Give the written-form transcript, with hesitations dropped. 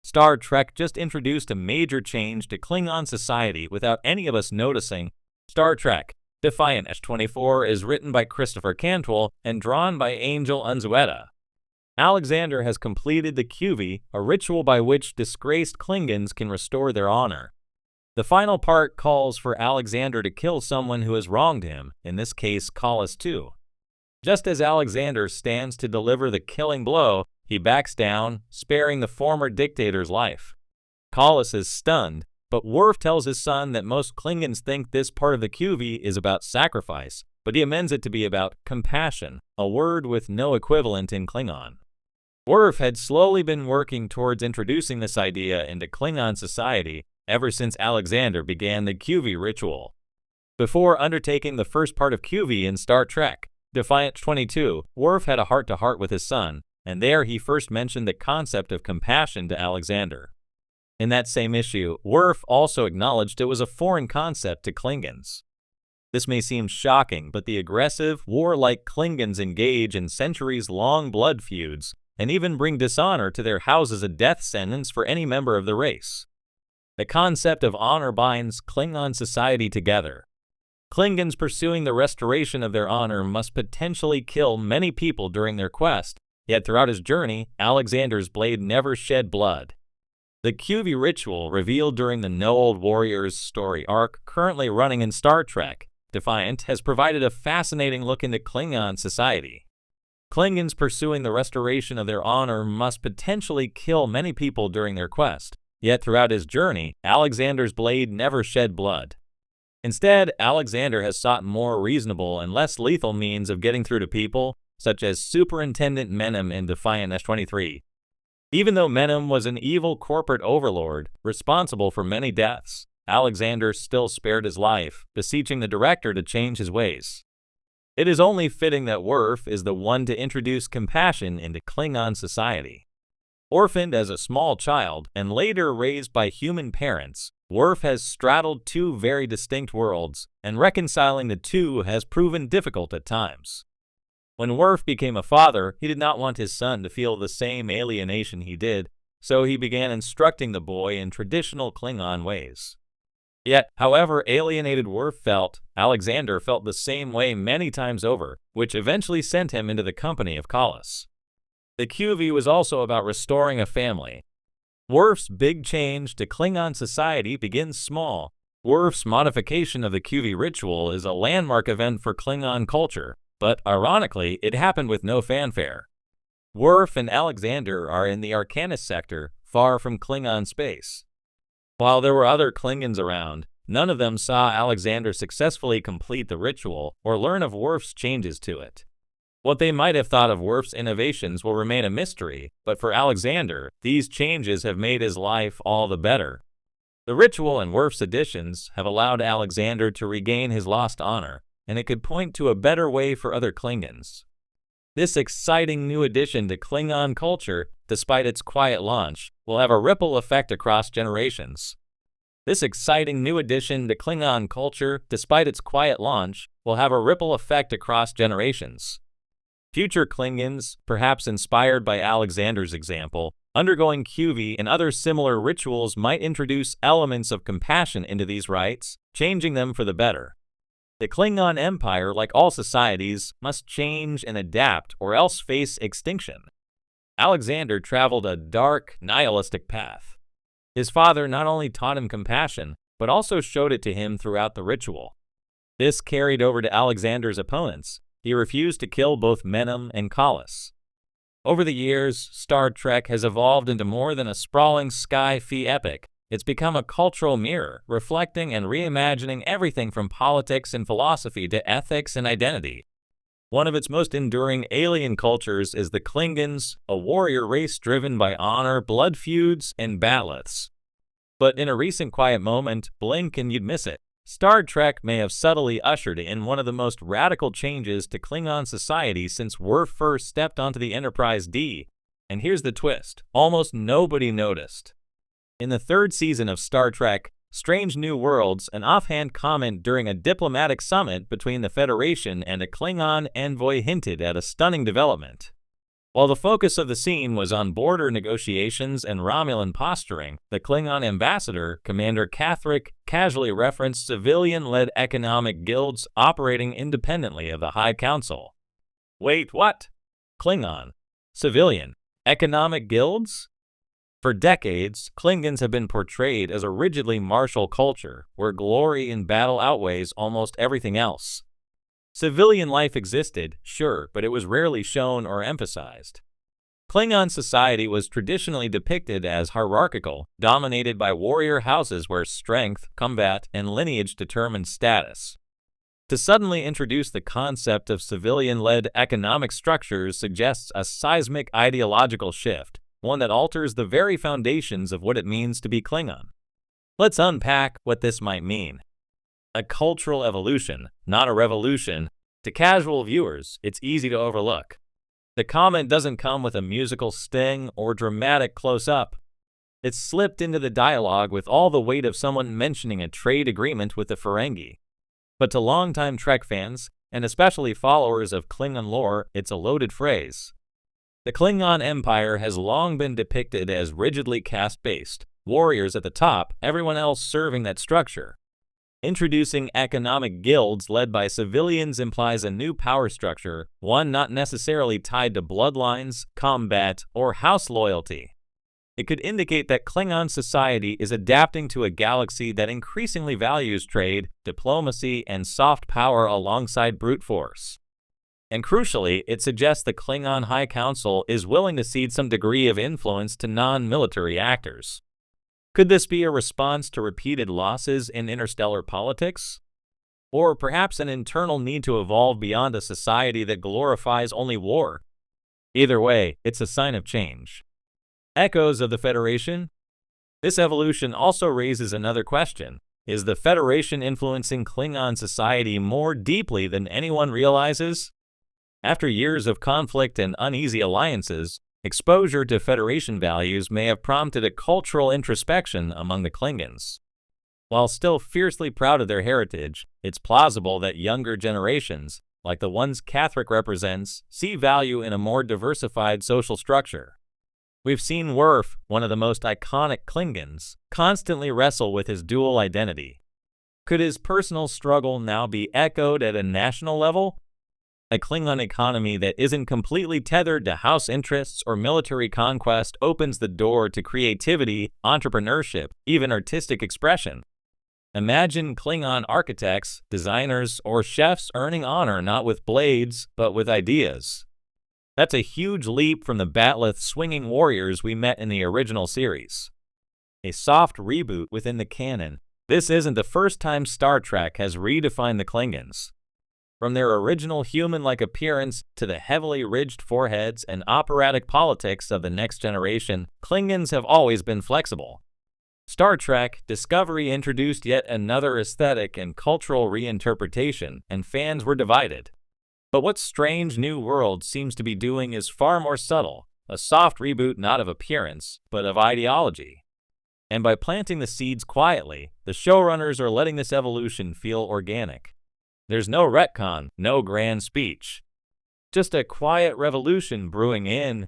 Star Trek just introduced a major change to Klingon society without any of us noticing. Star Trek Defiant 24 is written by Christopher Cantwell and drawn by Angel Unzueta. Alexander has completed the QV, a ritual by which disgraced Klingons can restore their honor. The final part calls for Alexander to kill someone who has wronged him, in this case Kallus too. Just as Alexander stands to deliver the killing blow, he backs down, sparing the former dictator's life. Kallus is stunned, but Worf tells his son that most Klingons think this part of the QV is about sacrifice, but he amends it to be about compassion, a word with no equivalent in Klingon. Worf had slowly been working towards introducing this idea into Klingon society ever since Alexander began the QV ritual. Before undertaking the first part of QV in Star Trek Defiant 22, Worf had a heart-to-heart with his son, and there he first mentioned the concept of compassion to Alexander. In that same issue, Worf also acknowledged it was a foreign concept to Klingons. This may seem shocking, but the aggressive, warlike Klingons engage in centuries-long blood feuds and even bring dishonor to their houses, a death sentence for any member of the race. The concept of honor binds Klingon society together. Klingons pursuing the restoration of their honor must potentially kill many people during their quest, yet throughout his journey, Alexander's blade never shed blood. The QV ritual, revealed during the No Old Warriors story arc currently running in Star Trek Defiant, has provided a fascinating look into Klingon society. Klingons pursuing the restoration of their honor must potentially kill many people during their quest, yet throughout his journey, Alexander's blade never shed blood. Instead, Alexander has sought more reasonable and less lethal means of getting through to people, such as Superintendent Menem in Defiant S23. Even though Menem was an evil corporate overlord responsible for many deaths, Alexander still spared his life, beseeching the director to change his ways. It is only fitting that Worf is the one to introduce compassion into Klingon society. Orphaned as a small child and later raised by human parents, Worf has straddled two very distinct worlds, and reconciling the two has proven difficult at times. When Worf became a father, he did not want his son to feel the same alienation he did, so he began instructing the boy in traditional Klingon ways. Yet, however alienated Worf felt, Alexander felt the same way many times over, which eventually sent him into the company of Kallus. The QV was also about restoring a family. Worf's big change to Klingon society begins small. Worf's modification of the QV ritual is a landmark event for Klingon culture, but ironically, it happened with no fanfare. Worf and Alexander are in the Arcanus sector, far from Klingon space. While there were other Klingons around, none of them saw Alexander successfully complete the ritual or learn of Worf's changes to it. What they might have thought of Worf's innovations will remain a mystery, but for Alexander, these changes have made his life all the better. The ritual and Worf's additions have allowed Alexander to regain his lost honor, and it could point to a better way for other Klingons. This exciting new addition to Klingon culture, despite its quiet launch, will have a ripple effect across generations. This exciting new addition to Klingon culture, despite its quiet launch, will have a ripple effect across generations. Future Klingons, perhaps inspired by Alexander's example, undergoing QV and other similar rituals might introduce elements of compassion into these rites, changing them for the better. The Klingon Empire, like all societies, must change and adapt or else face extinction. Alexander traveled a dark, nihilistic path. His father not only taught him compassion, but also showed it to him throughout the ritual. This carried over to Alexander's opponents. He refused to kill both Menem and Kallus. Over the years, Star Trek has evolved into more than a sprawling sci-fi epic. It's become a cultural mirror, reflecting and reimagining everything from politics and philosophy to ethics and identity. One of its most enduring alien cultures is the Klingons, a warrior race driven by honor, blood feuds, and bat'leths. But in a recent quiet moment, blink and you'd miss it. Star Trek may have subtly ushered in one of the most radical changes to Klingon society since Worf first stepped onto the Enterprise D. And here's the twist: almost nobody noticed. In the third season of Star Trek Strange New Worlds, an offhand comment during a diplomatic summit between the Federation and a Klingon envoy hinted at a stunning development. While the focus of the scene was on border negotiations and Romulan posturing, the Klingon ambassador, Commander Cathric, casually referenced civilian-led economic guilds operating independently of the High Council. Wait, what? Klingon. Civilian. Economic guilds? For decades, Klingons have been portrayed as a rigidly martial culture where glory in battle outweighs almost everything else. Civilian life existed, sure, but it was rarely shown or emphasized. Klingon society was traditionally depicted as hierarchical, dominated by warrior houses where strength, combat, and lineage determined status. To suddenly introduce the concept of civilian-led economic structures suggests a seismic ideological shift, one that alters the very foundations of what it means to be Klingon. Let's unpack what this might mean. A cultural evolution, not a revolution. To casual viewers, it's easy to overlook. The comment doesn't come with a musical sting or dramatic close-up. It's slipped into the dialogue with all the weight of someone mentioning a trade agreement with the Ferengi. But to longtime Trek fans, and especially followers of Klingon lore, it's a loaded phrase. The Klingon Empire has long been depicted as rigidly caste-based, warriors at the top, everyone else serving that structure. Introducing economic guilds led by civilians implies a new power structure, one not necessarily tied to bloodlines, combat, or house loyalty. It could indicate that Klingon society is adapting to a galaxy that increasingly values trade, diplomacy, and soft power alongside brute force. And crucially, it suggests the Klingon High Council is willing to cede some degree of influence to non-military actors. Could this be a response to repeated losses in interstellar politics? Or perhaps an internal need to evolve beyond a society that glorifies only war? Either way, it's a sign of change. Echoes of the Federation? This evolution also raises another question. Is the Federation influencing Klingon society more deeply than anyone realizes? After years of conflict and uneasy alliances, exposure to Federation values may have prompted a cultural introspection among the Klingons. While still fiercely proud of their heritage, it's plausible that younger generations, like the ones Cathric represents, see value in a more diversified social structure. We've seen Worf, one of the most iconic Klingons, constantly wrestle with his dual identity. Could his personal struggle now be echoed at a national level? A Klingon economy that isn't completely tethered to house interests or military conquest opens the door to creativity, entrepreneurship, even artistic expression. Imagine Klingon architects, designers, or chefs earning honor not with blades, but with ideas. That's a huge leap from the bat'leth swinging warriors we met in the original series. A soft reboot within the canon, this isn't the first time Star Trek has redefined the Klingons. From their original human-like appearance to the heavily ridged foreheads and operatic politics of the next generation, Klingons have always been flexible. Star Trek Discovery introduced yet another aesthetic and cultural reinterpretation, and fans were divided. But what Strange New World seems to be doing is far more subtle, a soft reboot not of appearance, but of ideology. And by planting the seeds quietly, the showrunners are letting this evolution feel organic. There's no retcon, no grand speech. Just a quiet revolution brewing in